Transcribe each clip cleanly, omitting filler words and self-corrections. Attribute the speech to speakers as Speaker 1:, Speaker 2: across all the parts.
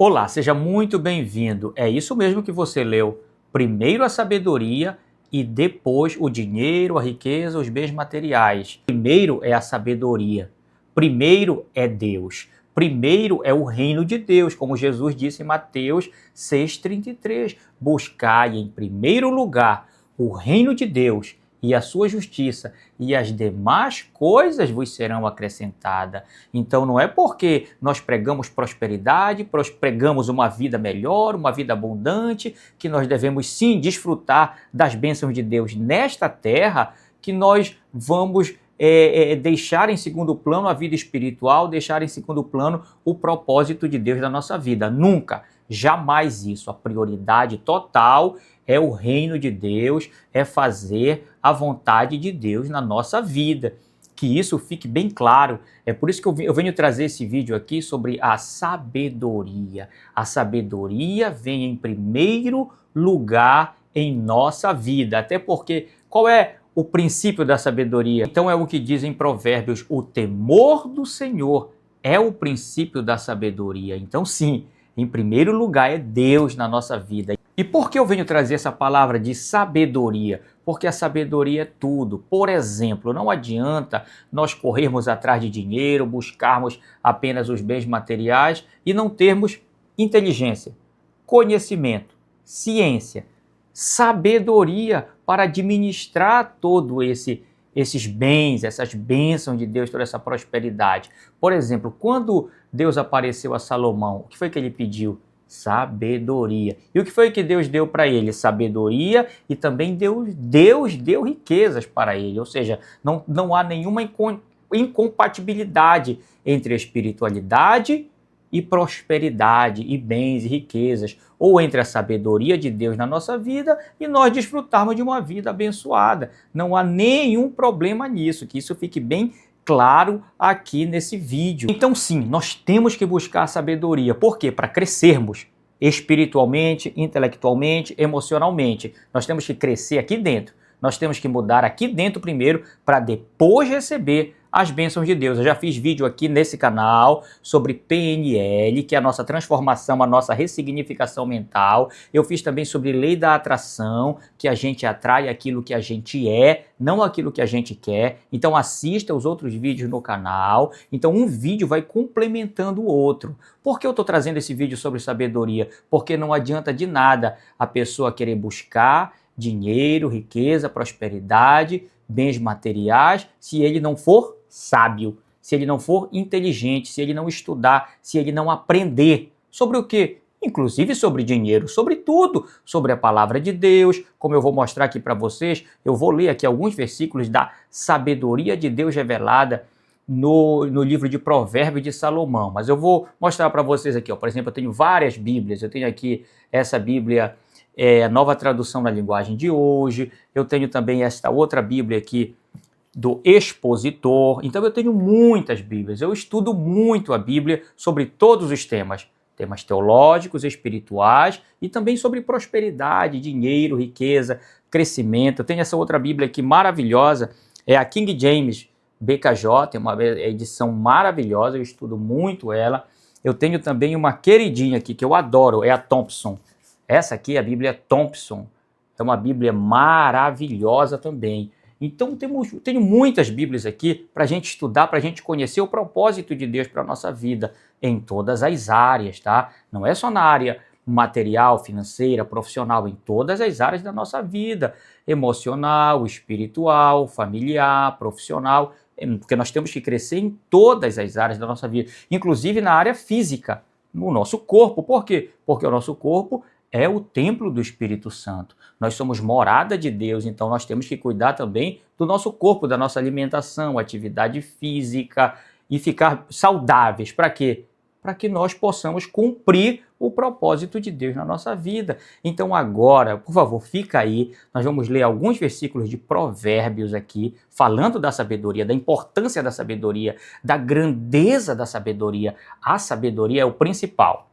Speaker 1: Olá, seja muito bem-vindo. É isso mesmo que você leu. Primeiro a sabedoria e depois o dinheiro, a riqueza, os bens materiais. Primeiro é a sabedoria. Primeiro é Deus. Primeiro é o reino de Deus, como Jesus disse em Mateus 6,33. Buscai em primeiro lugar o reino de Deus e a sua justiça, e as demais coisas vos serão acrescentadas. Então não é porque nós pregamos prosperidade, pregamos uma vida melhor, uma vida abundante, que nós devemos sim desfrutar das bênçãos de Deus nesta terra, que nós vamos deixar em segundo plano a vida espiritual, deixar em segundo plano o propósito de Deus na nossa vida. Nunca, jamais isso. A prioridade total é o reino de Deus, é fazer a vontade de Deus na nossa vida. Que isso fique bem claro. É por isso que eu venho trazer esse vídeo aqui sobre a sabedoria. A sabedoria vem em primeiro lugar em nossa vida. Até porque, qual é o princípio da sabedoria? Então é o que diz em Provérbios: o temor do Senhor é o princípio da sabedoria. Então sim, em primeiro lugar é Deus na nossa vida. E por que eu venho trazer essa palavra de sabedoria? Porque a sabedoria é tudo. Por exemplo, não adianta nós corrermos atrás de dinheiro, buscarmos apenas os bens materiais e não termos inteligência, conhecimento, ciência, sabedoria para administrar todo esses bens, essas bênçãos de Deus, toda essa prosperidade. Por exemplo, quando Deus apareceu a Salomão, o que foi que ele pediu? Sabedoria. E o que foi que Deus deu para ele? Sabedoria, e também Deus deu riquezas para ele. Ou seja, não há nenhuma incompatibilidade entre a espiritualidade e prosperidade, e bens e riquezas, ou entre a sabedoria de Deus na nossa vida e nós desfrutarmos de uma vida abençoada. Não há nenhum problema nisso, que isso fique bem claro aqui nesse vídeo. Então sim, nós temos que buscar a sabedoria. Por quê? Para crescermos espiritualmente, intelectualmente, emocionalmente. Nós temos que crescer aqui dentro. Nós temos que mudar aqui dentro primeiro para depois receber as bênçãos de Deus. Eu já fiz vídeo aqui nesse canal sobre PNL, que é a nossa transformação, a nossa ressignificação mental. Eu fiz também sobre lei da atração, que a gente atrai aquilo que a gente é, não aquilo que a gente quer. Então assista os outros vídeos no canal. Então um vídeo vai complementando o outro. Por que eu estou trazendo esse vídeo sobre sabedoria? Porque não adianta de nada a pessoa querer buscar dinheiro, riqueza, prosperidade, bens materiais, se ele não for sábio, se ele não for inteligente, se ele não estudar, se ele não aprender. Sobre o quê? Inclusive sobre dinheiro, sobre tudo, sobre a palavra de Deus, como eu vou mostrar aqui para vocês. Eu vou ler aqui alguns versículos da sabedoria de Deus revelada no livro de Provérbios de Salomão. Mas eu vou mostrar para vocês aqui, ó. Por exemplo, eu tenho várias Bíblias. Eu tenho aqui essa Bíblia, Nova Tradução na Linguagem de Hoje. Eu tenho também esta outra Bíblia aqui, do Expositor. Então eu tenho muitas Bíblias. Eu estudo muito a Bíblia sobre todos os temas. Temas teológicos, espirituais e também sobre prosperidade, dinheiro, riqueza, crescimento. Eu tenho essa outra Bíblia aqui maravilhosa, é a King James BKJ, é uma edição maravilhosa, eu estudo muito ela. Eu tenho também uma queridinha aqui que eu adoro, é a Thompson. Essa aqui é a Bíblia Thompson. É uma Bíblia maravilhosa também. Então tenho muitas Bíblias aqui para a gente estudar, para a gente conhecer o propósito de Deus para a nossa vida em todas as áreas, tá? Não é só na área material, financeira, profissional, em todas as áreas da nossa vida, emocional, espiritual, familiar, profissional, porque nós temos que crescer em todas as áreas da nossa vida, inclusive na área física, no nosso corpo. Por quê? Porque o nosso corpo é o templo do Espírito Santo. Nós somos morada de Deus, então nós temos que cuidar também do nosso corpo, da nossa alimentação, atividade física e ficar saudáveis. Para quê? Para que nós possamos cumprir o propósito de Deus na nossa vida. Então agora, por favor, fica aí. Nós vamos ler alguns versículos de Provérbios aqui, falando da sabedoria, da importância da sabedoria, da grandeza da sabedoria. A sabedoria é o principal.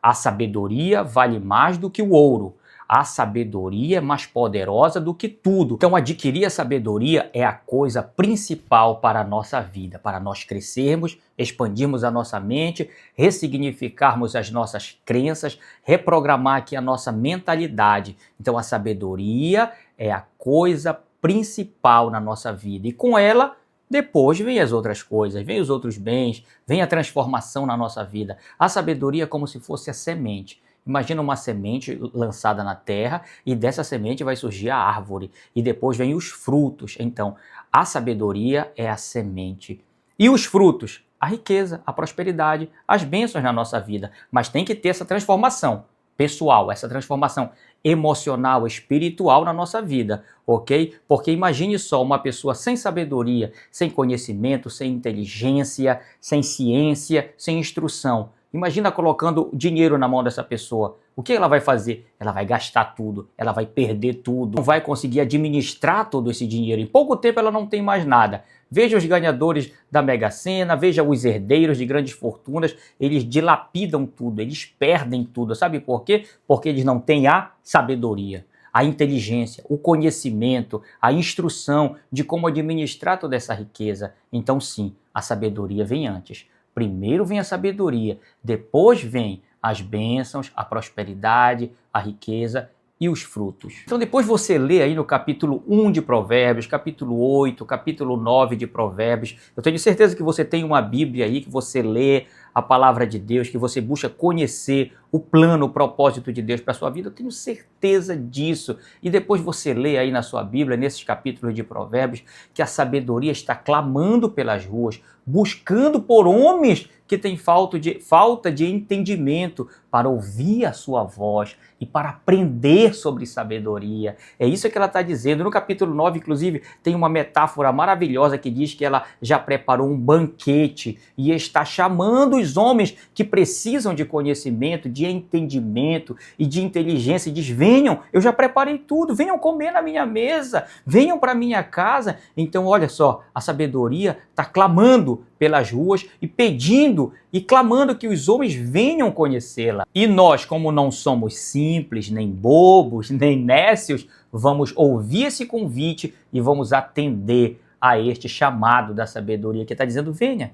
Speaker 1: A sabedoria vale mais do que o ouro. A sabedoria é mais poderosa do que tudo. Então, adquirir a sabedoria é a coisa principal para a nossa vida, para nós crescermos, expandirmos a nossa mente, ressignificarmos as nossas crenças, reprogramar aqui a nossa mentalidade. Então, a sabedoria é a coisa principal na nossa vida. E com ela, depois vem as outras coisas, vem os outros bens, vem a transformação na nossa vida. A sabedoria é como se fosse a semente. Imagina uma semente lançada na terra e dessa semente vai surgir a árvore e depois vem os frutos. Então, a sabedoria é a semente. E os frutos? A riqueza, a prosperidade, as bênçãos na nossa vida. Mas tem que ter essa transformação pessoal, essa transformação emocional, espiritual na nossa vida, ok? Porque imagine só uma pessoa sem sabedoria, sem conhecimento, sem inteligência, sem ciência, sem instrução. Imagina colocando dinheiro na mão dessa pessoa. O que ela vai fazer? Ela vai gastar tudo, ela vai perder tudo, não vai conseguir administrar todo esse dinheiro. Em pouco tempo ela não tem mais nada. Veja os ganhadores da Mega Sena, veja os herdeiros de grandes fortunas, eles dilapidam tudo, eles perdem tudo. Sabe por quê? Porque eles não têm a sabedoria, a inteligência, o conhecimento, a instrução de como administrar toda essa riqueza. Então sim, a sabedoria vem antes. Primeiro vem a sabedoria, depois vem as bênçãos, a prosperidade, a riqueza e os frutos. Então depois você lê aí no capítulo 1 de Provérbios, capítulo 8, capítulo 9 de Provérbios. Eu tenho certeza que você tem uma Bíblia aí, que você lê a palavra de Deus, que você busca conhecer o plano, o propósito de Deus para a sua vida. Eu tenho certeza disso. E depois você lê aí na sua Bíblia, nesses capítulos de Provérbios, que a sabedoria está clamando pelas ruas, buscando por homens que têm falta de entendimento para ouvir a sua voz e para aprender sobre sabedoria. É isso que ela está dizendo. No capítulo 9, inclusive, tem uma metáfora maravilhosa que diz que ela já preparou um banquete e está chamando os homens que precisam de conhecimento, de entendimento e de inteligência. E diz, venham, eu já preparei tudo, venham comer na minha mesa, venham para minha casa. Então, olha só, a sabedoria está clamando pelas ruas e pedindo e clamando que os homens venham conhecê-la. E nós, como não somos simples, nem bobos, nem nécios, vamos ouvir esse convite e vamos atender a este chamado da sabedoria que está dizendo, venha.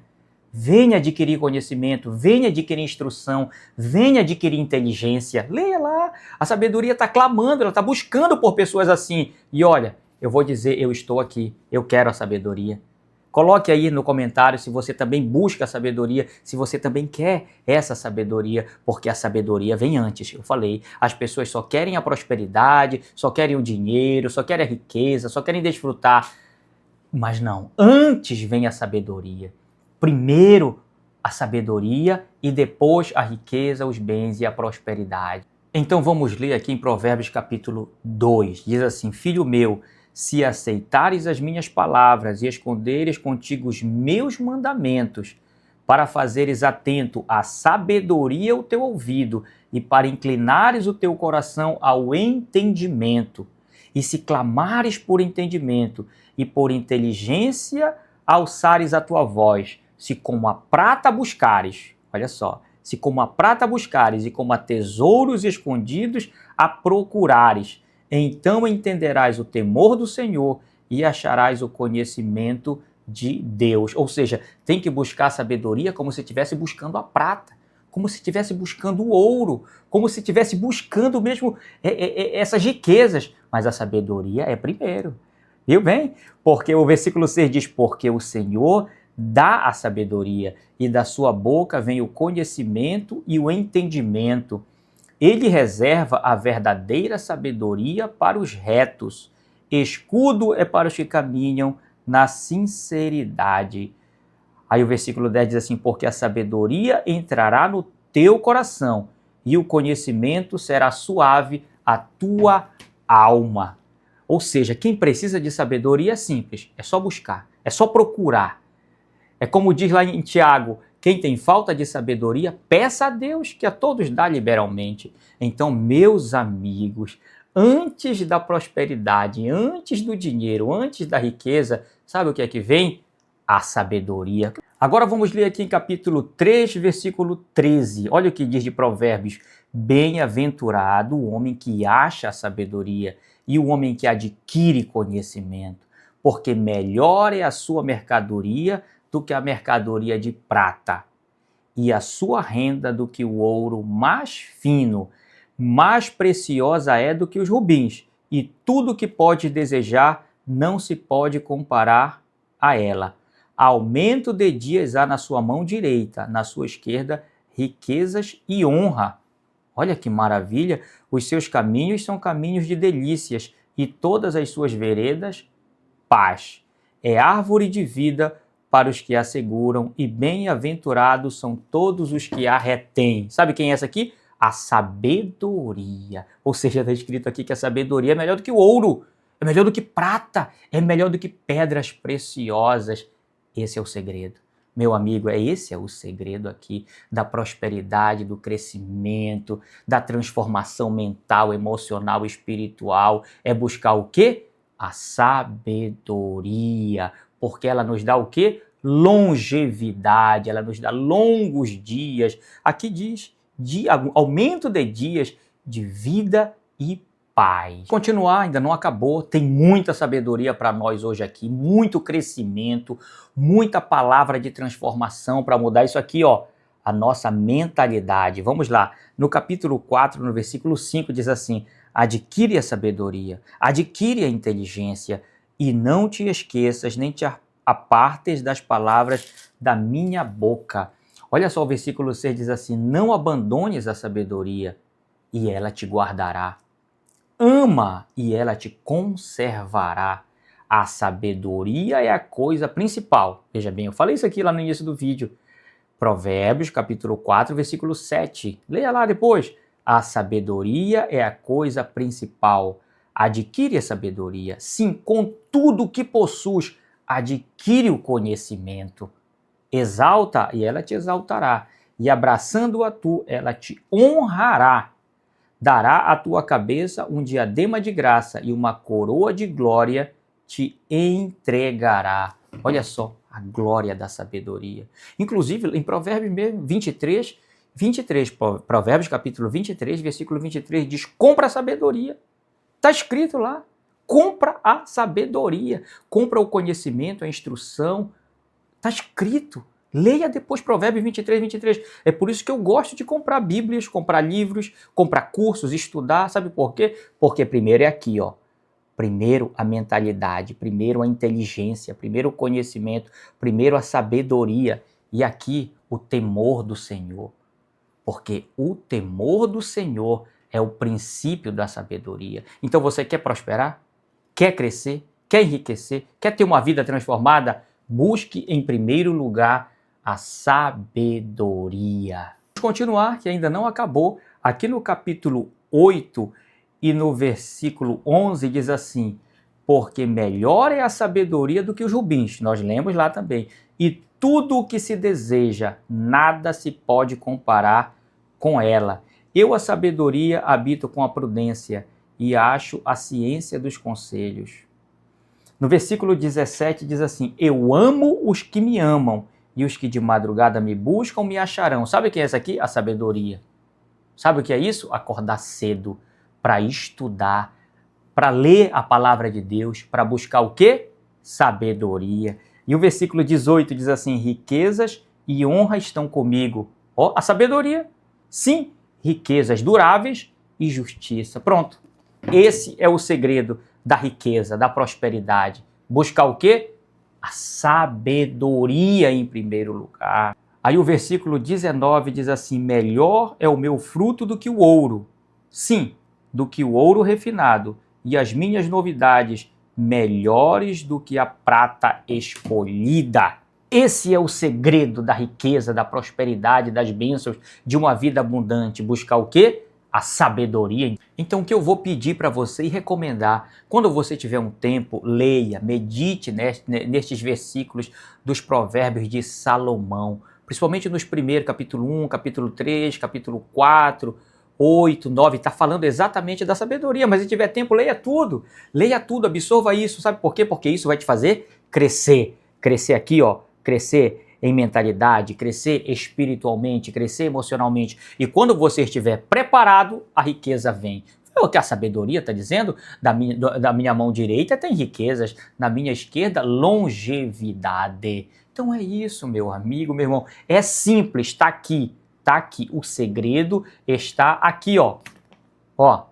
Speaker 1: Venha adquirir conhecimento, venha adquirir instrução, venha adquirir inteligência. Leia lá, a sabedoria está clamando, ela está buscando por pessoas assim. E olha, eu vou dizer, eu estou aqui, eu quero a sabedoria. Coloque aí no comentário se você também busca a sabedoria, se você também quer essa sabedoria, porque a sabedoria vem antes. Eu falei, as pessoas só querem a prosperidade, só querem o dinheiro, só querem a riqueza, só querem desfrutar. Mas não, antes vem a sabedoria. Primeiro a sabedoria e depois a riqueza, os bens e a prosperidade. Então vamos ler aqui em Provérbios capítulo 2. Diz assim, filho meu, se aceitares as minhas palavras e esconderes contigo os meus mandamentos, para fazeres atento à sabedoria o teu ouvido e para inclinares o teu coração ao entendimento, e se clamares por entendimento e por inteligência alçares a tua voz, se como a prata buscares, olha só, se como a prata buscares e como a tesouros escondidos a procurares, então entenderás o temor do Senhor e acharás o conhecimento de Deus. Ou seja, tem que buscar a sabedoria como se estivesse buscando a prata, como se estivesse buscando o ouro, como se estivesse buscando mesmo essas riquezas. Mas a sabedoria é primeiro. Viu bem? Porque o versículo 6 diz, porque o Senhor dá a sabedoria e da sua boca vem o conhecimento e o entendimento. Ele reserva a verdadeira sabedoria para os retos. Escudo é para os que caminham na sinceridade. Aí o versículo 10 diz assim, porque a sabedoria entrará no teu coração e o conhecimento será suave à tua alma. Ou seja, quem precisa de sabedoria é simples, é só buscar, é só procurar. É como diz lá em Tiago, quem tem falta de sabedoria, peça a Deus, que a todos dá liberalmente. Então, meus amigos, antes da prosperidade, antes do dinheiro, antes da riqueza, sabe o que é que vem? A sabedoria. Agora vamos ler aqui em capítulo 3, versículo 13. Olha o que diz de Provérbios. Bem-aventurado o homem que acha a sabedoria e o homem que adquire conhecimento, porque melhor é a sua mercadoria do que a mercadoria de prata, e a sua renda do que o ouro mais fino. Mais preciosa é do que os rubins, e tudo que pode desejar não se pode comparar a ela. Aumento de dias há na sua mão direita, na sua esquerda riquezas e honra. Olha que maravilha! Os seus caminhos são caminhos de delícias, e todas as suas veredas, paz. É árvore de vida para os que a seguram, e bem-aventurados são todos os que a retêm. Sabe quem é essa aqui? A sabedoria. Ou seja, está escrito aqui que a sabedoria é melhor do que o ouro, é melhor do que prata, é melhor do que pedras preciosas. Esse é o segredo. Meu amigo, esse é o segredo aqui da prosperidade, do crescimento, da transformação mental, emocional, espiritual. É buscar o quê? A sabedoria. Porque ela nos dá o quê? Longevidade, ela nos dá longos dias. Aqui diz aumento de dias de vida e paz. Continuar, ainda não acabou, tem muita sabedoria para nós hoje aqui, muito crescimento, muita palavra de transformação para mudar isso aqui, ó, a nossa mentalidade. Vamos lá, no capítulo 4, no versículo 5, diz assim: adquire a sabedoria, adquire a inteligência, e não te esqueças, nem te apartes das palavras da minha boca. Olha só, o versículo 6 diz assim: não abandones a sabedoria, e ela te guardará. Ama, e ela te conservará. A sabedoria é a coisa principal. Veja bem, eu falei isso aqui lá no início do vídeo. Provérbios, capítulo 4, versículo 7. Leia lá depois. A sabedoria é a coisa principal. Adquire a sabedoria. Sim, com tudo que possuis, adquire o conhecimento. Exalta, e ela te exaltará. E abraçando-a tu, ela te honrará. Dará à tua cabeça um diadema de graça, e uma coroa de glória te entregará. Olha só a glória da sabedoria. Inclusive, em Provérbios mesmo, 23, Provérbios capítulo 23, versículo 23, diz: compra a sabedoria. Está escrito lá. Compra a sabedoria. Compra o conhecimento, a instrução. Está escrito. Leia depois Provérbios 23, 23. É por isso que eu gosto de comprar bíblias, comprar livros, comprar cursos, estudar. Sabe por quê? Porque primeiro é aqui, ó. Primeiro a mentalidade, primeiro a inteligência, primeiro o conhecimento, primeiro a sabedoria. E aqui o temor do Senhor. Porque o temor do Senhor é o princípio da sabedoria. Então você quer prosperar? Quer crescer? Quer enriquecer? Quer ter uma vida transformada? Busque em primeiro lugar a sabedoria. Vamos continuar, que ainda não acabou. Aqui no capítulo 8 e no versículo 11 diz assim: porque melhor é a sabedoria do que os rubins. Nós lemos lá também. E tudo o que se deseja, nada se pode comparar com ela. Eu, a sabedoria, habito com a prudência e acho a ciência dos conselhos. No versículo 17 diz assim: eu amo os que me amam, e os que de madrugada me buscam me acharão. Sabe o que é isso aqui? A sabedoria. Sabe o que é isso? Acordar cedo para estudar, para ler a palavra de Deus, para buscar o quê? Sabedoria. E o versículo 18 diz assim: riquezas e honra estão comigo. Ó, a sabedoria. Sim, riquezas duráveis e justiça. Pronto. Esse é o segredo da riqueza, da prosperidade. Buscar o quê? A sabedoria em primeiro lugar. Aí o versículo 19 diz assim: melhor é o meu fruto do que o ouro. Sim, do que o ouro refinado. E as minhas novidades melhores do que a prata escolhida. Esse é o segredo da riqueza, da prosperidade, das bênçãos, de uma vida abundante. Buscar o quê? A sabedoria. Então o que eu vou pedir para você e recomendar, quando você tiver um tempo, leia, medite nestes versículos dos Provérbios de Salomão, principalmente nos primeiros, capítulo 1, capítulo 3, capítulo 4, 8, 9, está falando exatamente da sabedoria, mas se tiver tempo, leia tudo, absorva isso, sabe por quê? Porque isso vai te fazer crescer aqui, ó, crescer em mentalidade, crescer espiritualmente, crescer emocionalmente. E quando você estiver preparado, a riqueza vem. É o que a sabedoria está dizendo? Da minha mão direita tem riquezas, na minha esquerda, longevidade. Então é isso, meu amigo, meu irmão. É simples, está aqui. Está aqui. O segredo está aqui, ó. Ó.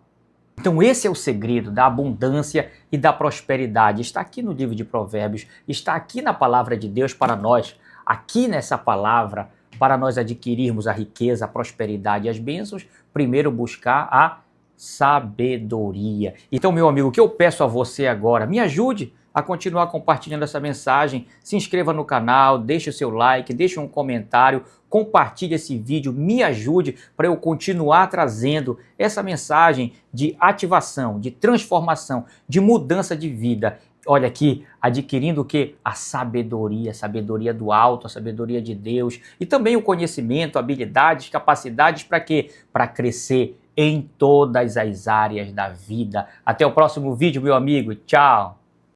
Speaker 1: Então esse é o segredo da abundância e da prosperidade. Está aqui no livro de Provérbios, está aqui na palavra de Deus para nós. Aqui nessa palavra, para nós adquirirmos a riqueza, a prosperidade e as bênçãos, primeiro buscar a sabedoria. Então, meu amigo, o que eu peço a você agora? Me ajude a continuar compartilhando essa mensagem. Se inscreva no canal, deixe o seu like, deixe um comentário, compartilhe esse vídeo, me ajude para eu continuar trazendo essa mensagem de ativação, de transformação, de mudança de vida. Olha aqui, adquirindo o que? A sabedoria do alto, a sabedoria de Deus e também o conhecimento, habilidades, capacidades para quê? Para crescer em todas as áreas da vida. Até o próximo vídeo, meu amigo. Tchau!